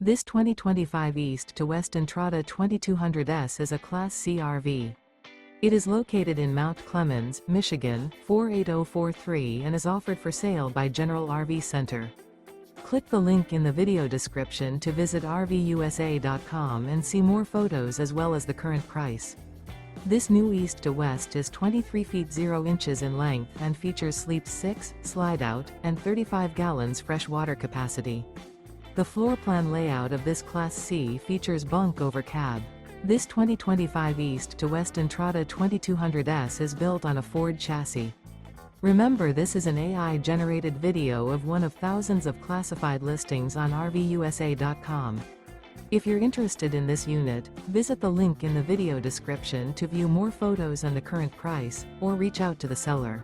This 2025 East to West Entrada 2200S is a Class C RV. It is located in Mount Clemens, Michigan, 48043 and is offered for sale by General RV Center. Click the link in the video description to visit RVUSA.com and see more photos as well as the current price. This new East to West is 23 feet 0 inches in length and features Sleep 6, Slideout, and 35 gallons fresh water capacity. The floor plan layout of this Class C features Bunk Over Cab. This 2025 East to West Entrada 2200S is built on a Ford chassis. Remember, this is an AI-generated video of one of thousands of classified listings on RVUSA.com. If you're interested in this unit, visit the link in the video description to view more photos and the current price, or reach out to the seller.